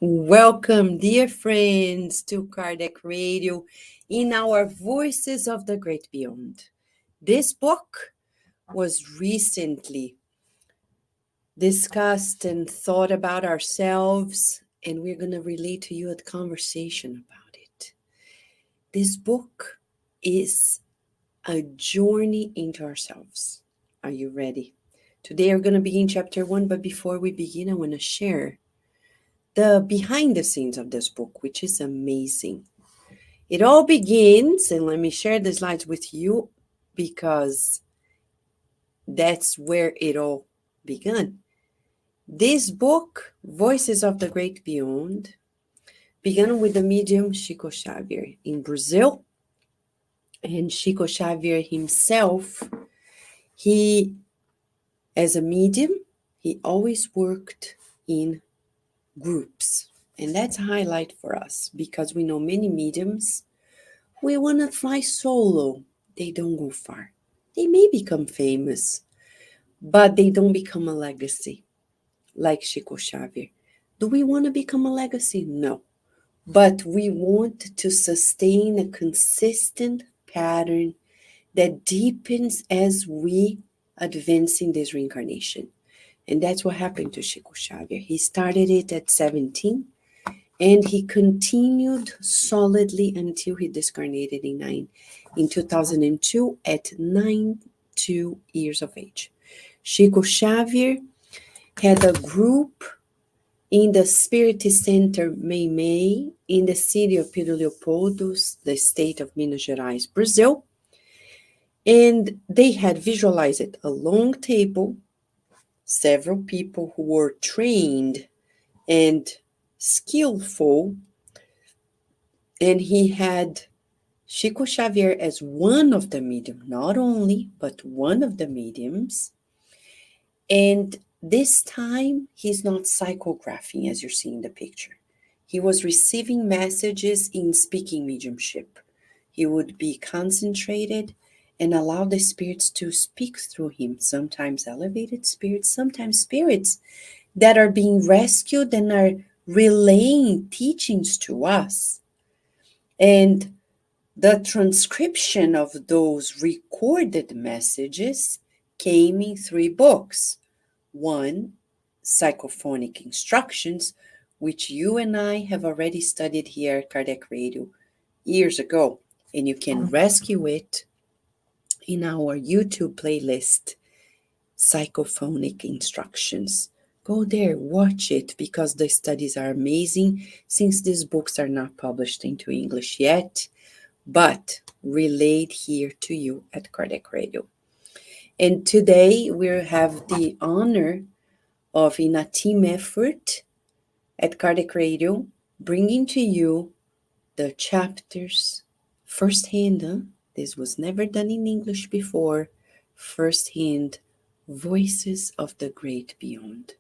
Welcome, dear friends, to Kardec Radio in our Voices of the Great Beyond. This book was recently discussed and thought about ourselves, and we're going to relate to you a conversation about it. This book is a journey into ourselves. Are you ready? Today we're going to begin chapter 1, but before we begin, I want to share the behind the scenes of this book, which is amazing. It all begins, and let me share the slides with you because that's where it all began. This book, Voices of the Great Beyond, began with the medium Chico Xavier in Brazil. And Chico Xavier himself, as a medium, he always worked in groups. And that's a highlight for us because we know many mediums, we want to fly solo. They don't go far. They may become famous, but they don't become a legacy like Chico Xavier. Do we want to become a legacy? No. But we want to sustain a consistent pattern that deepens as we advance in this reincarnation. And that's what happened to Chico Xavier. He started it at 17, and he continued solidly until he discarnated in 2002 at 92 years of age. Chico Xavier had a group in the Spirit Center Meimei in the city of Pedro Leopoldo, the state of Minas Gerais, Brazil. And they had visualized a long table, several people who were trained and skillful, and he had Chico Xavier as one of the mediums, not only, but one of the mediums. And this time, he's not psychographing, as you see in the picture. He was receiving messages in speaking mediumship. He would be concentrated and allow the spirits to speak through him, sometimes elevated spirits, sometimes spirits that are being rescued and are relaying teachings to us. And the transcription of those recorded messages came in 3 books. One, Psychophonic Instructions, which you and I have already studied here at Kardec Radio years ago, and you can rescue it in our YouTube playlist, Psychophonic Instructions. Go there, watch it, because the studies are amazing, since these books are not published into English yet, but relayed here to you at Kardec Radio. And today we have the honor of, in a team effort at Kardec Radio, bringing to you the chapters firsthand. This was never done in English before. Firsthand, Voices of the Great Beyond.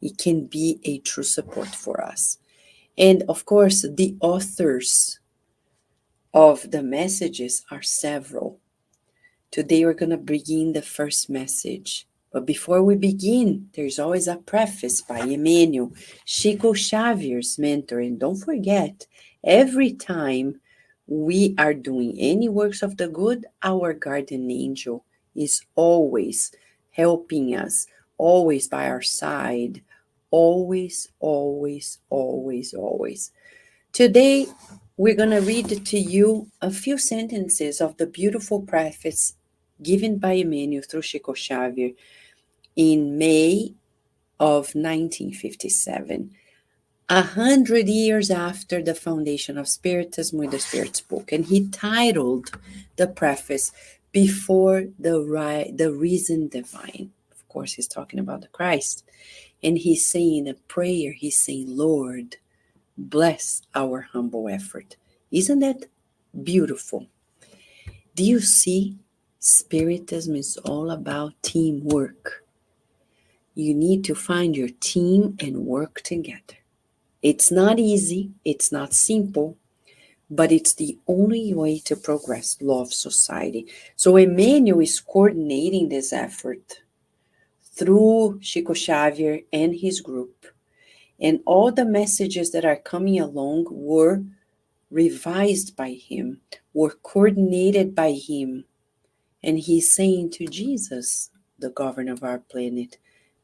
It can be a true support for us. And of course, the authors of the messages are several. Today we're going to begin the first message. But before we begin, there's always a preface by Emmanuel, Chico Xavier's mentor. And don't forget, every time we are doing any works of the good, our guardian angel is always helping us, always by our side, always, always, always, always. Today, we're going to read to you a few sentences of the beautiful preface given by Emmanuel through Chico Xavier in May of 1957, 100 years after the foundation of Spiritism with the Spirit's Book. And he titled the preface, Before the Reason Divine. Of course, he's talking about the Christ. And he's saying a prayer, he's saying, Lord, bless our humble effort. Isn't that beautiful? Do you see? Spiritism is all about teamwork. You need to find your team and work together. It's not easy, it's not simple, but it's the only way to progress law of society. So Emmanuel is coordinating this effort through Chico Xavier and his group. And all the messages that are coming along were revised by him, were coordinated by him. And he's saying to Jesus, the governor of our planet,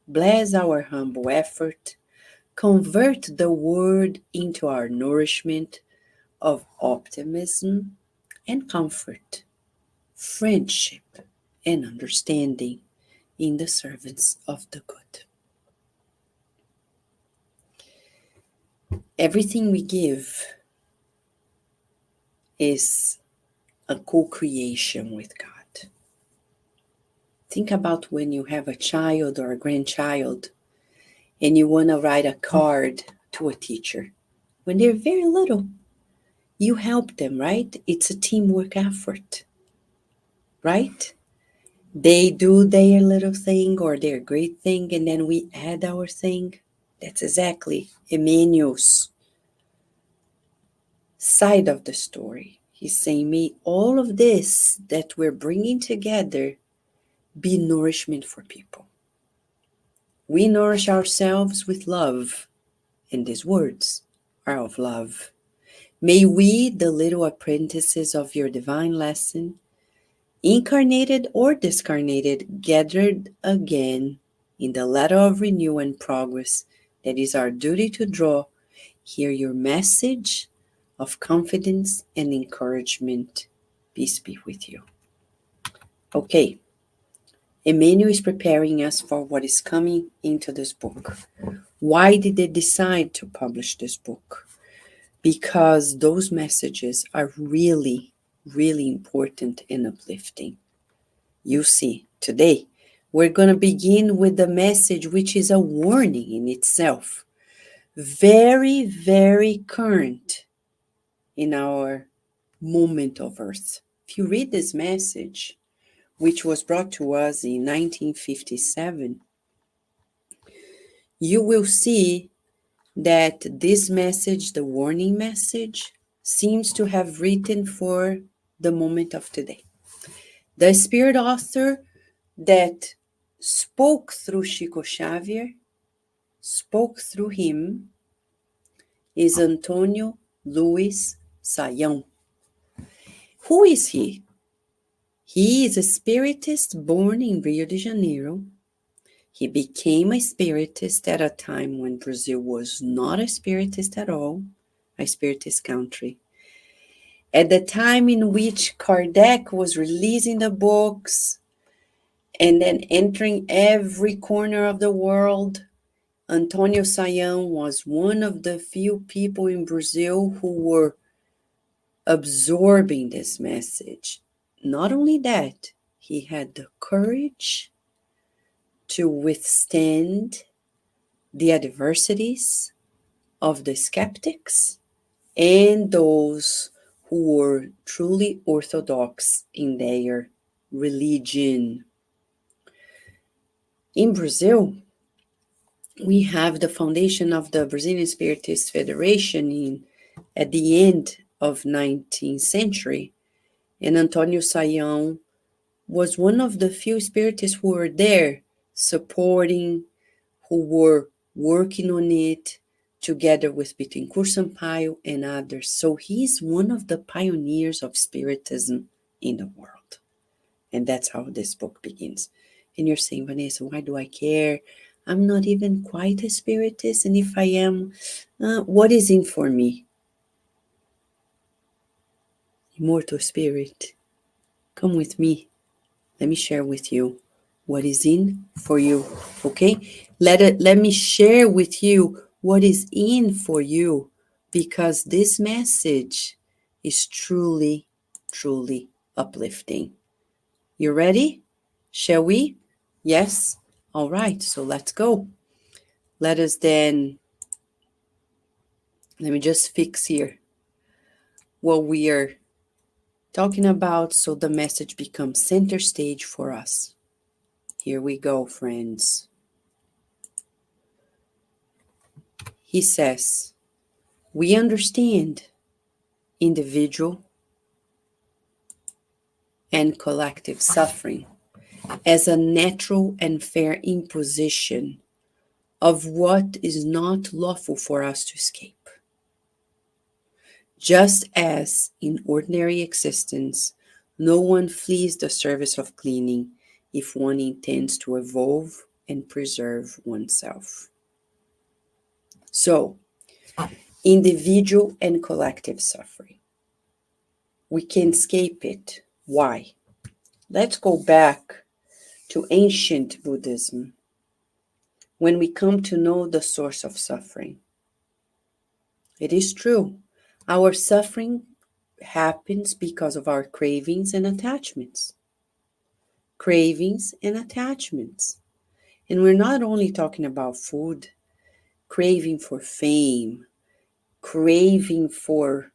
bless our humble effort, convert the word into our nourishment of optimism and comfort, friendship and understanding in the servants of the good. Everything we give is a co-creation with God. Think about when you have a child or a grandchild and you want to write a card to a teacher. When they're very little, you help them, right? It's a teamwork effort, right? They do their little thing or their great thing, and then we add our thing. That's exactly Emmanuel's side of the story. He's saying, may all of this that we're bringing together be nourishment for people. We nourish ourselves with love, and these words are of love. May we, the little apprentices of your divine lesson, incarnated or discarnated, gathered again in the ladder of renewal and progress that is our duty to draw, hear your message of confidence and encouragement. Peace be with you. Okay, Emmanuel is preparing us for what is coming into this book. Why did they decide to publish this book? Because those messages are really, really important and uplifting. You see, today we're going to begin with the message, which is a warning in itself. Very, very current in our moment of earth. If you read this message, which was brought to us in 1957, you will see that this message, the warning message, seems to have written for the moment of today. The spirit author that spoke through Chico Xavier, spoke through him, is Antonio Luiz Sayao. Who is he? He is a spiritist born in Rio de Janeiro. He became a spiritist at a time when Brazil was not a spiritist at all, a spiritist country. At the time in which Kardec was releasing the books and then entering every corner of the world, Antonio Sayao was one of the few people in Brazil who were absorbing this message. Not only that, he had the courage to withstand the adversities of the skeptics and those who were truly orthodox in their religion. In Brazil, we have the foundation of the Brazilian Spiritist Federation at the end of 19th century, and Antonio Sayao was one of the few spiritists who were there supporting, who were working on it together with Bittencourt Sampaio and others. So he's one of the pioneers of Spiritism in the world. And that's how this book begins. And you're saying, Vanessa, why do I care? I'm not even quite a spiritist. And if I am, what is in for me? Immortal Spirit, come with me. Let me share with you what is in for you, okay? Let me share with you what is in for you, because this message is truly, truly uplifting. You ready? Shall we? Yes? All right, so let's go. Let me just fix here what we are talking about so the message becomes center stage for us. Here we go, friends. He says, we understand individual and collective suffering as a natural and fair imposition of what is not lawful for us to escape. Just as in ordinary existence, no one flees the service of cleaning if one intends to evolve and preserve oneself. So, individual and collective suffering. We can escape it. Why? Let's go back to ancient Buddhism when we come to know the source of suffering. It is true, our suffering happens because of our cravings and attachments. Cravings and attachments. And we're not only talking about food, craving for fame, craving for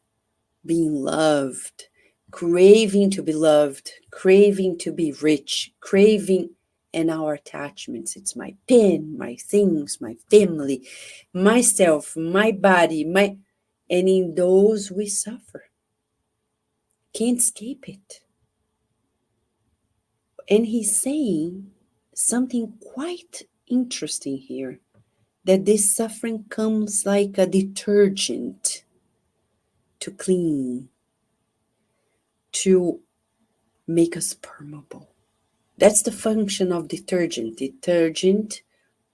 being loved, craving to be loved, craving to be rich, craving and our attachments. It's my pen, my things, my family, myself, my body, and in those we suffer. Can't escape it. And he's saying something quite interesting here, that this suffering comes like a detergent to clean, to make us permeable. That's the function of detergent. Detergent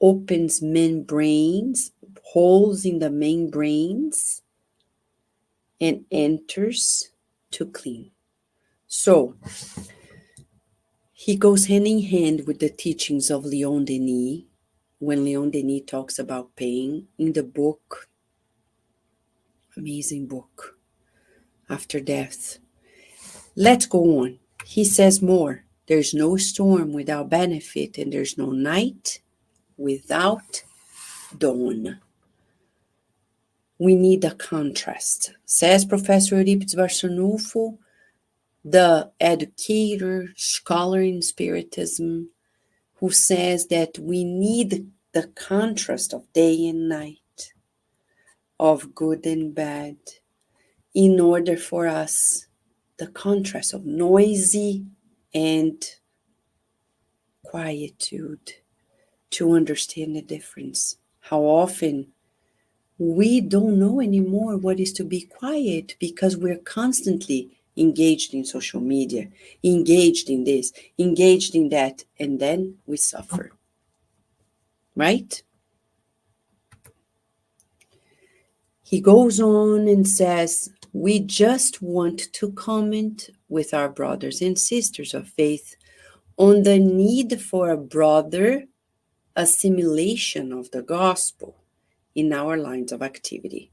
opens membranes, holes in the membranes, and enters to clean. So, he goes hand in hand with the teachings of Leon Denis, when Leon Denis talks about pain in the book, amazing book, After Death. Let's go on. He says more. There's no storm without benefit, and there's no night without dawn. We need a contrast. Says Professor Euripides Barçanufo, the educator, scholar in Spiritism, who says that we need the contrast of day and night, of good and bad, in order for us, the contrast of noisy and quietude, to understand the difference. How often we don't know anymore what is to be quiet because we're constantly engaged in social media, engaged in this, engaged in that, and then we suffer. Right? He goes on and says, we just want to comment with our brothers and sisters of faith on the need for a broader assimilation of the gospel in our lines of activity.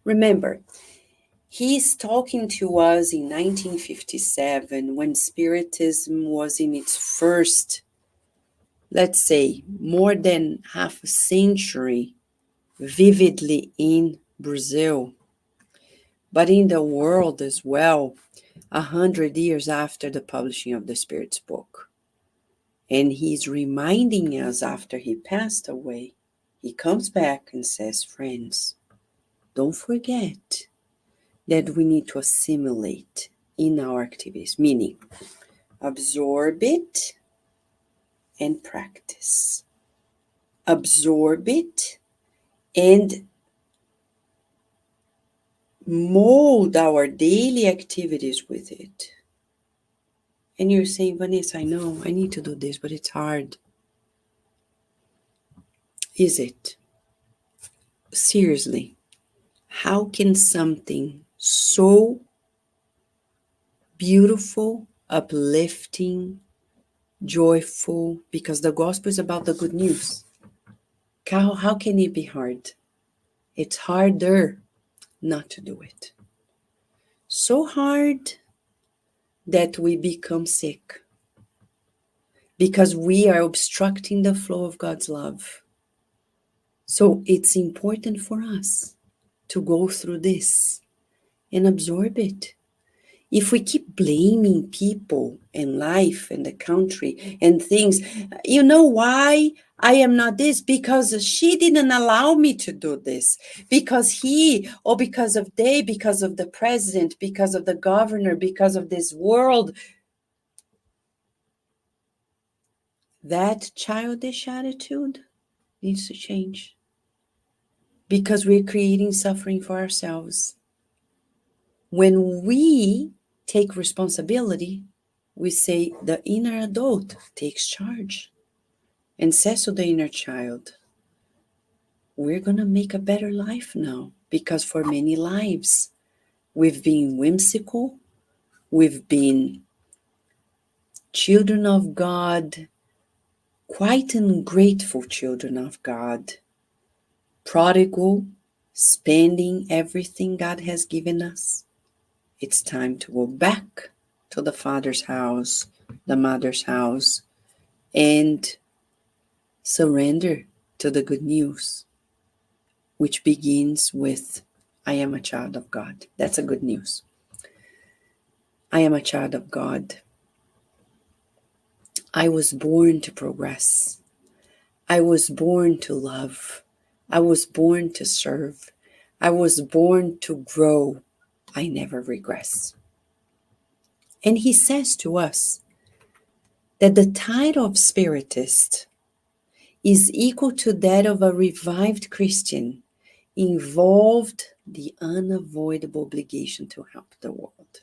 Remember, he's talking to us in 1957 when Spiritism was in its first, let's say, more than half a century vividly in Brazil, but in the world as well, 100 years after the publishing of the Spirit's book. And he's reminding us after he passed away, he comes back and says, friends, don't forget that we need to assimilate in our activities, meaning absorb it and practice. Absorb it and mold our daily activities with it. And you're saying, Vanessa, I know I need to do this, but it's hard. Is it? Seriously, how can something so beautiful, uplifting, joyful, because the gospel is about the good news, how can it be hard? It's harder not to do it. So hard that we become sick because we are obstructing the flow of God's love. So it's important for us to go through this and absorb it. If we keep blaming people and life and the country and things, you know why I am not this? Because she didn't allow me to do this. Because he, or because of they, because of the president, because of the governor, because of this world. That childish attitude needs to change. Because we're creating suffering for ourselves. When we take responsibility, we say the inner adult takes charge and says to the inner child, we're going to make a better life now. Because for many lives, we've been whimsical, we've been children of God, quite ungrateful children of God, prodigal, spending everything God has given us. It's time to go back to the Father's house, the Mother's house, and surrender to the good news, which begins with, I am a child of God. That's a good news. I am a child of God. I was born to progress. I was born to love. I was born to serve. I was born to grow. I never regress. And he says to us that the title of Spiritist is equal to that of a revived Christian, involved the unavoidable obligation to help the world.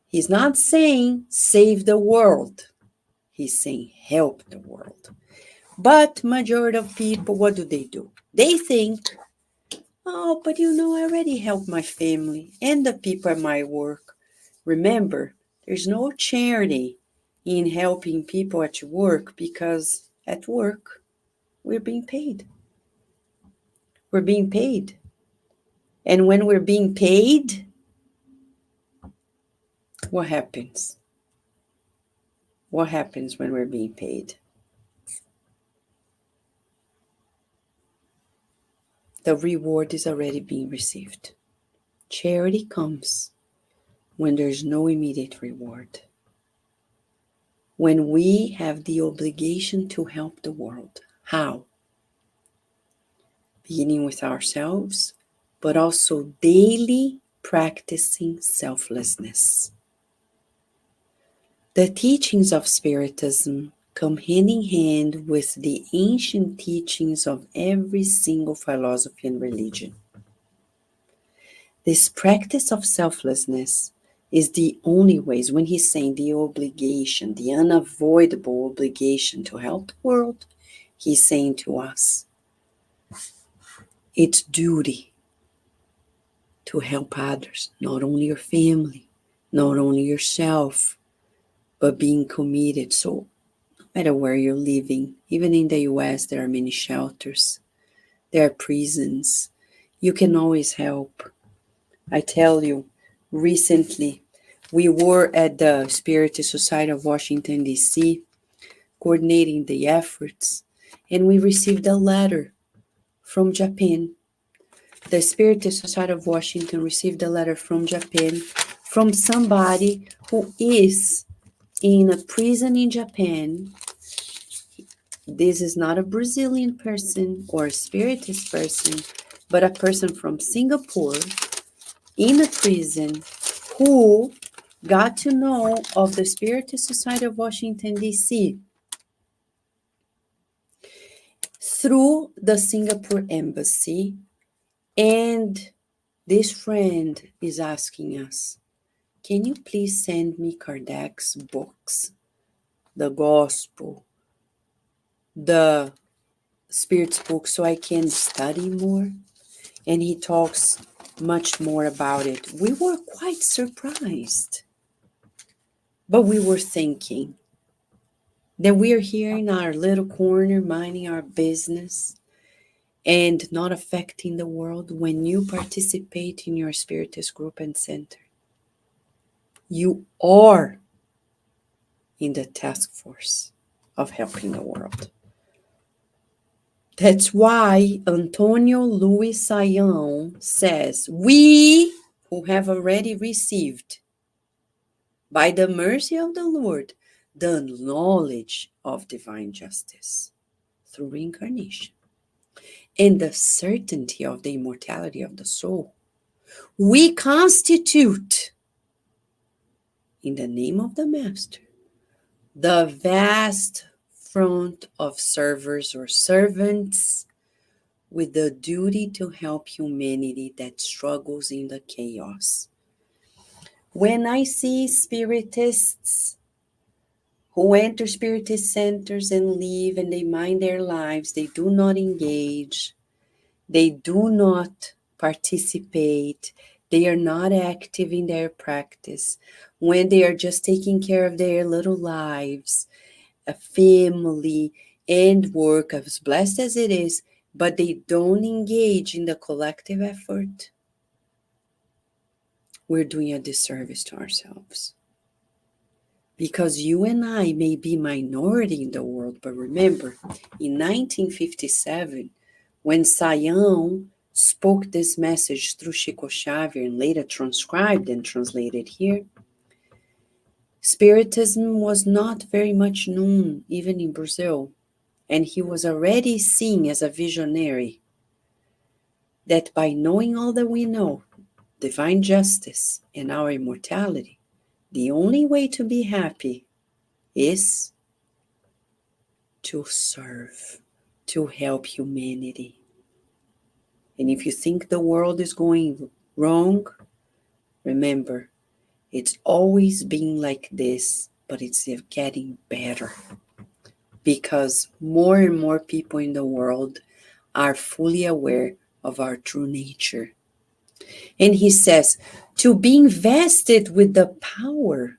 He's not saying save the world. He's saying help the world. But majority of people, what do? They think, oh, but I already helped my family and the people at my work. Remember, there's no charity in helping people at work, because at work, we're being paid. We're being paid. And when we're being paid, what happens? What happens when we're being paid? The reward is already being received. Charity comes when there's no immediate reward. When we have the obligation to help the world. How? Beginning with ourselves, but also daily practicing selflessness. The teachings of Spiritism come hand in hand with the ancient teachings of every single philosophy and religion. This practice of selflessness is the only ways, when he's saying the obligation, the unavoidable obligation to help the world, he's saying to us, it's duty to help others, not only your family, not only yourself, but being committed. So no matter where you're living, even in the US, there are many shelters, there are prisons, you can always help. I tell you, recently, we were at the Spiritist Society of Washington, D.C., coordinating the efforts, and we received a letter from Japan. The Spiritist Society of Washington received a letter from Japan from somebody who is in a prison in Japan. This is not a Brazilian person or a Spiritist person, but a person from Singapore in a prison who got to know of the Spiritist Society of Washington, D.C. through the Singapore embassy. And this friend is asking us, can you please send me Kardec's books, the Gospel, the Spirit's book, so I can study more? And he talks much more about it. We were quite surprised. But we were thinking that we are here in our little corner, minding our business and not affecting the world. When you participate in your Spiritist group and center, you are in the task force of helping the world. That's why Antonio Luiz Sayao says, we who have already received, by the mercy of the Lord, the knowledge of divine justice through reincarnation and the certainty of the immortality of the soul, we constitute, in the name of the Master, the vast front of servers or servants with the duty to help humanity that struggles in the chaos. When I see spiritists who enter spiritist centers and leave and they mind their lives, they do not engage, they do not participate, they are not active in their practice, when they are just taking care of their little lives, a family and work, as blessed as it is, but they don't engage in the collective effort, we're doing a disservice to ourselves. Because you and I may be minority in the world, but remember, in 1957, when Sayao spoke this message through Chico Xavier and later transcribed and translated here, Spiritism was not very much known even in Brazil, and he was already seen as a visionary, that by knowing all that we know, divine justice and our immortality, the only way to be happy is to serve, to help humanity. And if you think the world is going wrong, remember, it's always been like this, but it's getting better. Because more and more people in the world are fully aware of our true nature. And he says, to be invested with the power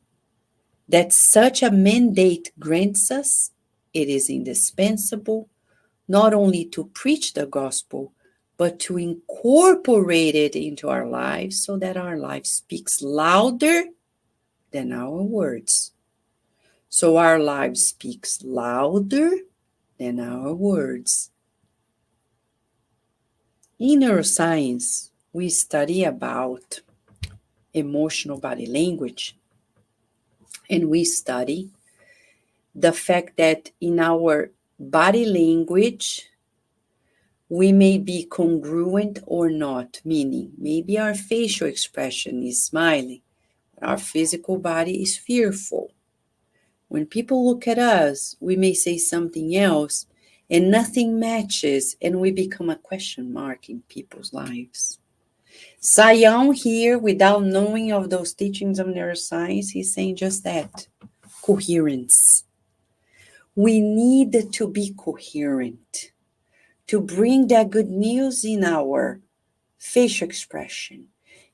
that such a mandate grants us, it is indispensable not only to preach the gospel, but to incorporate it into our lives so that our life speaks louder than our words. So our life speaks louder than our words. In neuroscience, we study about emotional body language, and we study the fact that in our body language, we may be congruent or not, meaning maybe our facial expression is smiling, but our physical body is fearful. When people look at us, we may say something else and nothing matches, and we become a question mark in people's lives. Sayao here, without knowing of those teachings of neuroscience, he's saying just that, coherence. We need to be coherent, to bring that good news in our facial expression,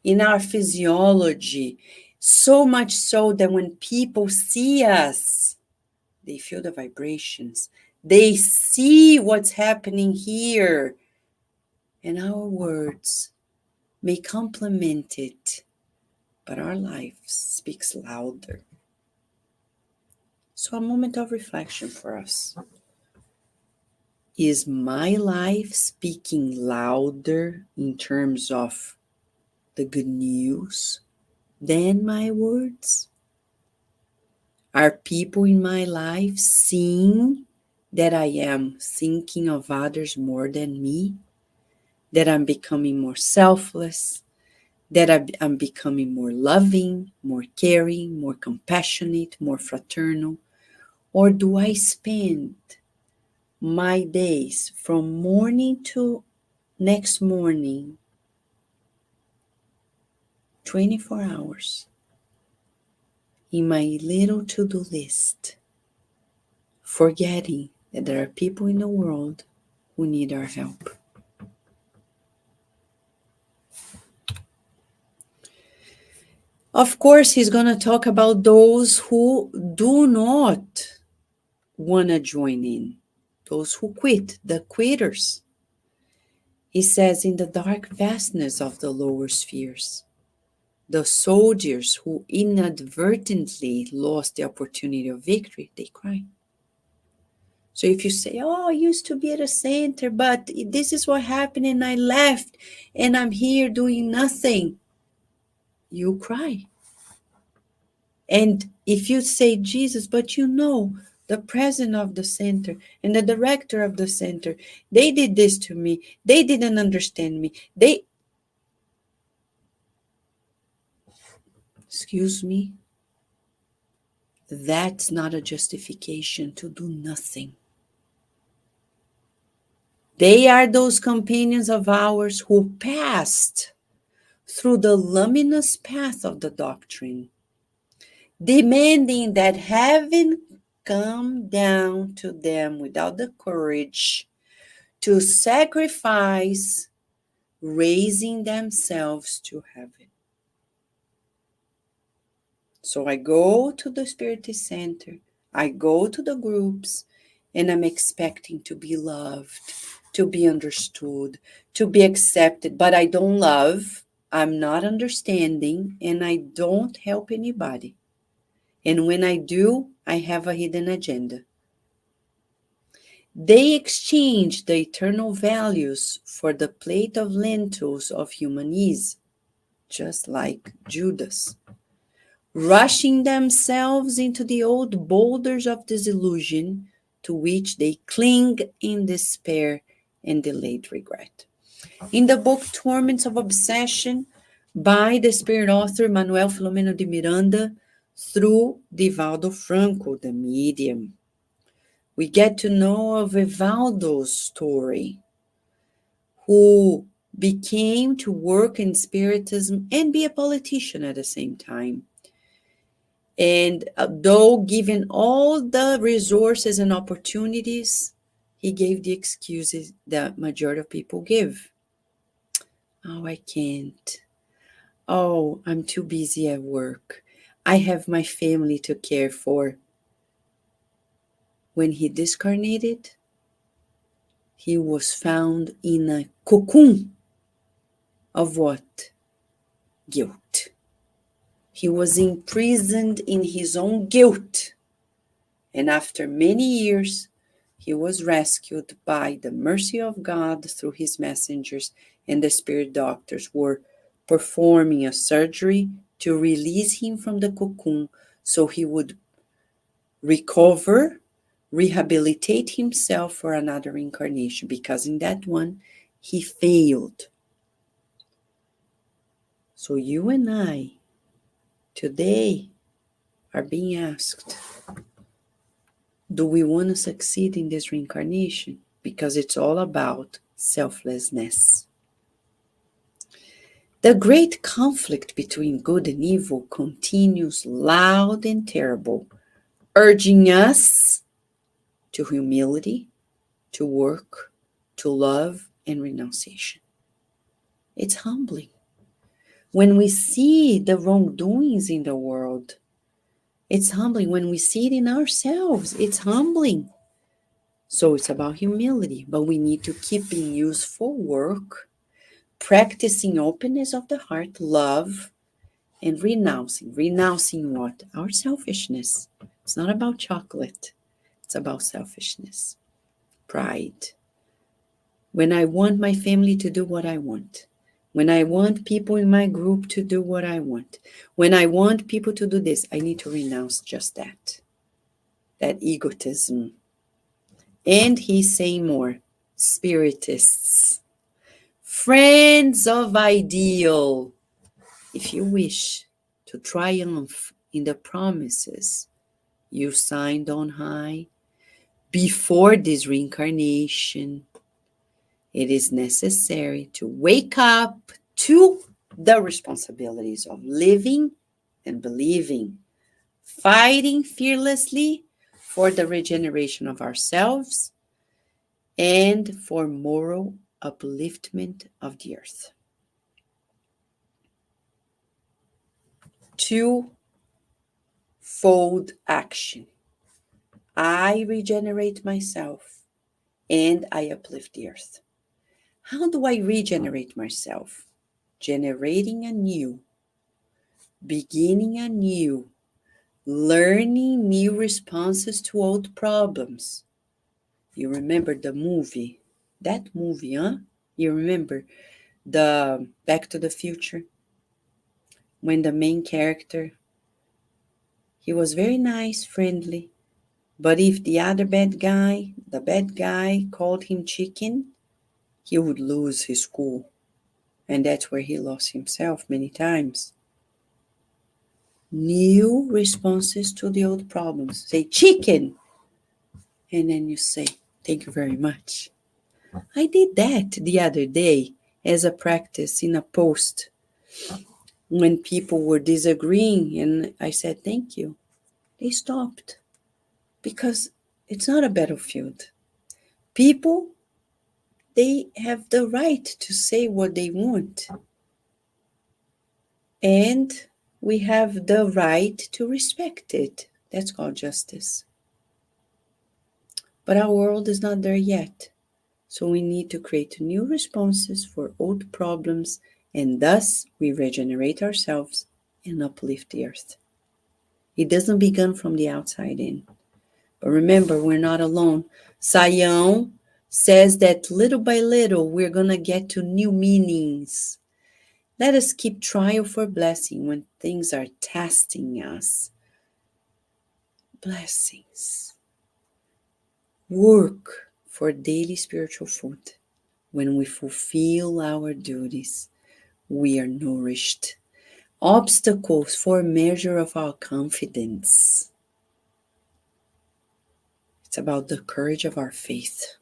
in our physiology, so much so that when people see us, they feel the vibrations, they see what's happening here, and our words may complement it, but our life speaks louder. So a moment of reflection for us. Is my life speaking louder in terms of the good news than my words? Are people in my life seeing that I am thinking of others more than me? That I'm becoming more selfless? That I'm becoming more loving, more caring, more compassionate, more fraternal? Or do I spend my days from morning to next morning, 24 hours, in my little to-do list, forgetting that there are people in the world who need our help? Of course, he's going to talk about those who do not want to join in, those who quit, the quitters. He says, in the dark vastness of the lower spheres, the soldiers who inadvertently lost the opportunity of victory, they cry. So if you say, oh, I used to be at a center, but this is what happened and I left and I'm here doing nothing, you cry. And if you say, Jesus, but you know, the president of the center and the director of the center, they did this to me. They didn't understand me. Excuse me. That's not a justification to do nothing. They are those companions of ours who passed through the luminous path of the doctrine, demanding that heaven come down to them without the courage to sacrifice, raising themselves to heaven. So I go to the Spirit Center, I go to the groups, and I'm expecting to be loved, to be understood, to be accepted, but I don't love, I'm not understanding, and I don't help anybody. And when I do, I have a hidden agenda. They exchange the eternal values for the plate of lentils of human ease, just like Judas, rushing themselves into the old boulders of disillusion to which they cling in despair and delayed regret. In the book Torments of Obsession by the spirit author Manuel Filomeno de Miranda, through Divaldo Franco, the medium, we get to know of Evaldo's story, who became to work in Spiritism and be a politician at the same time. And though given all the resources and opportunities, he gave the excuses that majority of people give. Oh, I can't. Oh, I'm too busy at work. I have my family to care for. When he discarnated, he was found in a cocoon of what? Guilt. He was imprisoned in his own guilt. And after many years, he was rescued by the mercy of God through his messengers, and the spirit doctors were performing a surgery to release him from the cocoon so he would recover, rehabilitate himself for another incarnation, because in that one, he failed. So you and I today are being asked, do we want to succeed in this reincarnation? Because it's all about selflessness. The great conflict between good and evil continues loud and terrible, urging us to humility, to work, to love, and renunciation. It's humbling. When we see the wrongdoings in the world, it's humbling. When we see it in ourselves, it's humbling. So it's about humility, but we need to keep being useful work, practicing openness of the heart, love, and renouncing. Renouncing what? Our selfishness. It's not about chocolate. It's about selfishness, pride. When I want my family to do what I want, when I want people in my group to do what I want, when I want people to do this, I need to renounce just that egotism. And he's saying more, spiritists, friends of ideal, if you wish to triumph in the promises you signed on high before this reincarnation, it is necessary to wake up to the responsibilities of living and believing, fighting fearlessly for the regeneration of ourselves and for moral upliftment of the earth. Twofold action. I regenerate myself and I uplift the earth. How do I regenerate myself? Generating anew, beginning anew, learning new responses to old problems. You remember the movie? That movie, huh? You remember the Back to the Future? When the main character, he was very nice, friendly, but if the other the bad guy called him chicken, he would lose his cool. And that's where he lost himself many times. new responses to the old problems. Say chicken, and then you say, thank you very much. I did that the other day as a practice in a post when people were disagreeing, and I said, thank you. They stopped because it's not a battlefield. People, they have the right to say what they want. And we have the right to respect it. That's called justice. But our world is not there yet. So we need to create new responses for old problems, and thus we regenerate ourselves and uplift the earth. It doesn't begin from the outside in. But remember, we're not alone. Sayao says that little by little, we're going to get to new meanings. Let us keep trial for blessing when things are testing us. Blessings. Work for daily spiritual food. When we fulfill our duties, we are nourished. Obstacles for measure of our confidence. It's about the courage of our faith.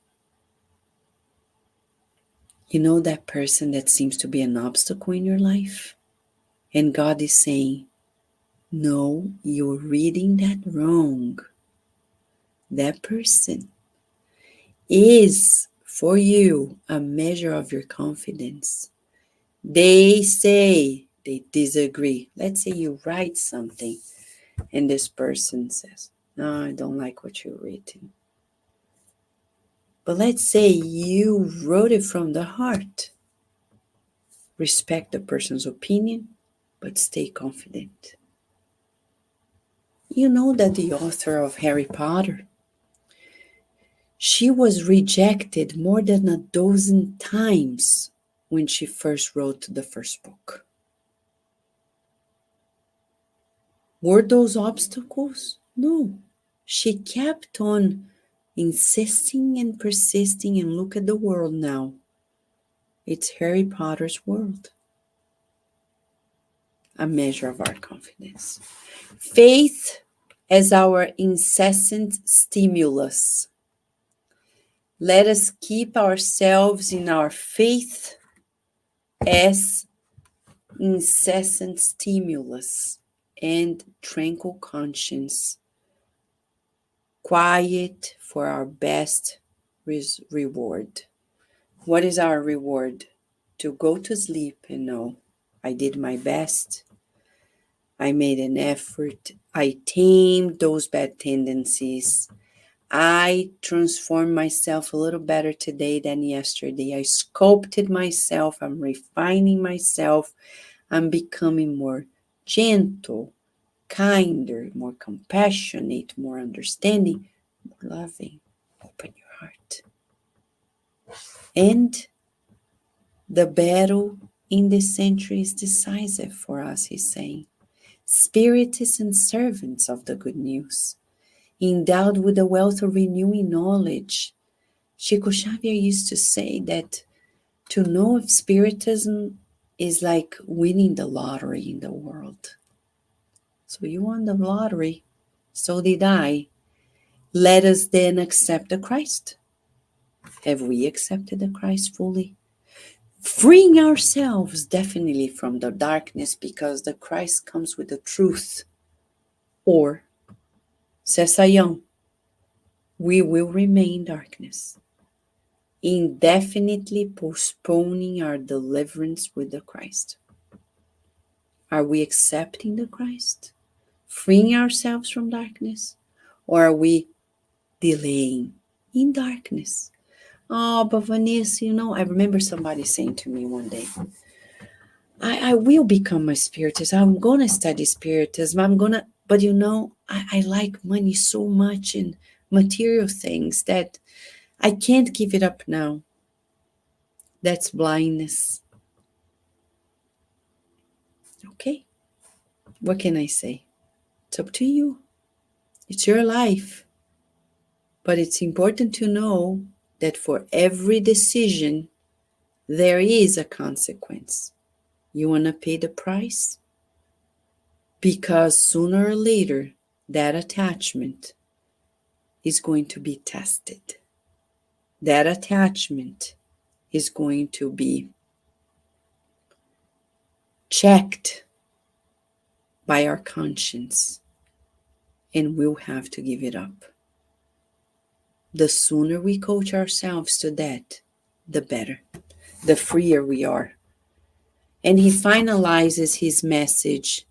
You know that person that seems to be an obstacle in your life? And God is saying, no, you're reading that wrong. That person is for you a measure of your confidence. They say they disagree. Let's say you write something and this person says, no, I don't like what you've written. But let's say you wrote it from the heart. Respect the person's opinion, but stay confident. You know that the author of Harry Potter, she was rejected more than a dozen times when she first wrote the first book. Were those obstacles? No. She kept on insisting and persisting, and look at the world now. It's Harry Potter's world. A measure of our confidence. Faith as our incessant stimulus. Let us keep ourselves in our faith as incessant stimulus and tranquil conscience. Quiet for our best reward. What is our reward? To go to sleep and know I did my best. I made an effort. I tamed those bad tendencies. I transformed myself a little better today than yesterday. I sculpted myself. I'm refining myself. I'm becoming more gentle, kinder, more compassionate, more understanding, more loving. Open your heart. And the battle in this century is decisive for us, he's saying. Spiritists and servants of the good news, endowed with a wealth of renewing knowledge. Chico Xavier used to say that to know of Spiritism is like winning the lottery in the world. So you won the lottery, so did I. Let us then accept the Christ. Have we accepted the Christ fully? Freeing ourselves definitely from the darkness, because the Christ comes with the truth. Or, says Sayao, we will remain darkness, indefinitely postponing our deliverance with the Christ. Are we accepting the Christ? Freeing ourselves from darkness? Or are we delaying in darkness? Oh, but Vanessa, I remember somebody saying to me one day, I will become a spiritist. I'm going to study spiritism. But I like money so much and material things that I can't give it up now. That's blindness. Okay. What can I say? It's up to you. It's your life. But it's important to know that for every decision, there is a consequence. You want to pay the price? because sooner or later, that attachment is going to be tested. That attachment is going to be checked by our conscience, and we'll have to give it up. The sooner we coach ourselves to that, the better, the freer we are. And he finalizes his message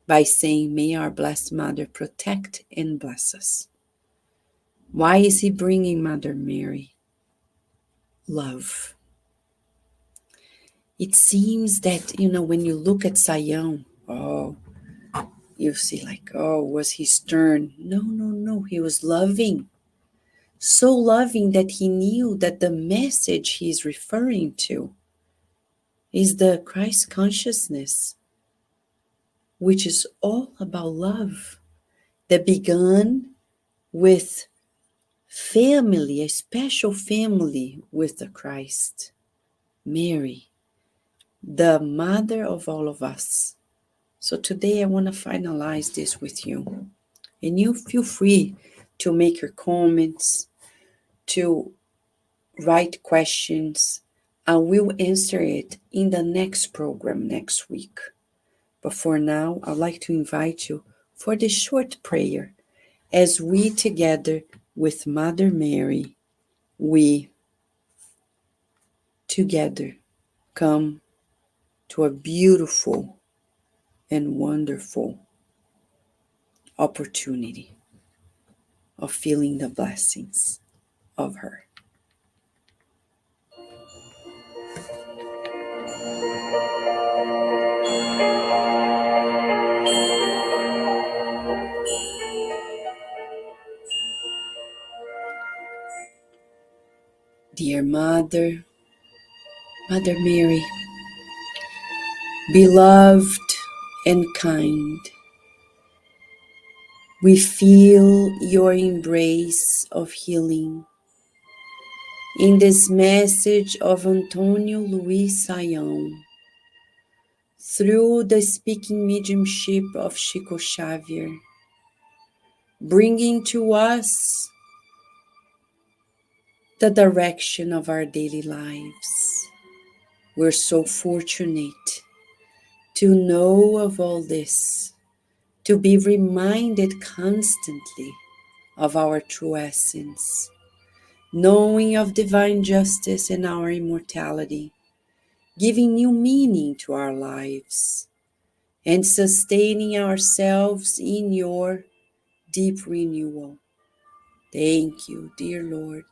by saying, may our Blessed Mother protect and bless us. Why is he bringing Mother Mary? Love. It seems that, when you look at Sayao, you see like, was he stern? No, he was loving. So loving that he knew that the message he's referring to is the Christ consciousness, which is all about love, that began with family, a special family with the Christ, Mary, the mother of all of us. So today I want to finalize this with you. And you feel free to make your comments, to write questions. I will answer it in the next program next week. But for now, I'd like to invite you for this short prayer as we together with Mother Mary, we together come to a beautiful and wonderful opportunity of feeling the blessings of her. Dear Mother, Mother Mary, beloved and kind, we feel your embrace of healing in this message of Antonio Luiz Sayao through the speaking mediumship of Chico Xavier, bringing to us the direction of our daily lives. We're so fortunate to know of all this, to be reminded constantly of our true essence, knowing of divine justice and our immortality, giving new meaning to our lives, and sustaining ourselves in your deep renewal. Thank you, dear Lord,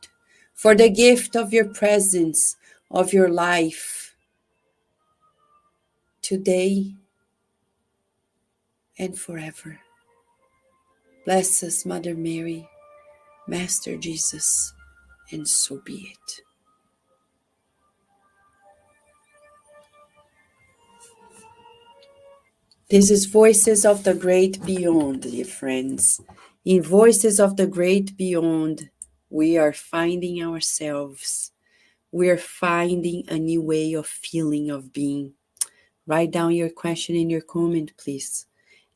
for the gift of your presence, of your life, today and forever. Bless us, Mother Mary, Master Jesus, and so be it. This is Voices of the Great Beyond, dear friends. In Voices of the Great Beyond, we are finding ourselves. We are finding a new way of feeling, of being. Write down your question in your comment, please.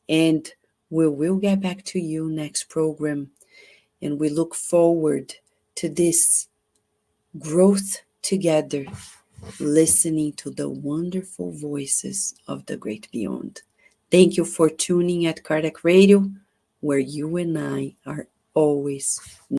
And we will get back to you next program. And we look forward to this growth together, listening to the wonderful voices of the great beyond. Thank you for tuning at Kardec Radio, where you and I are always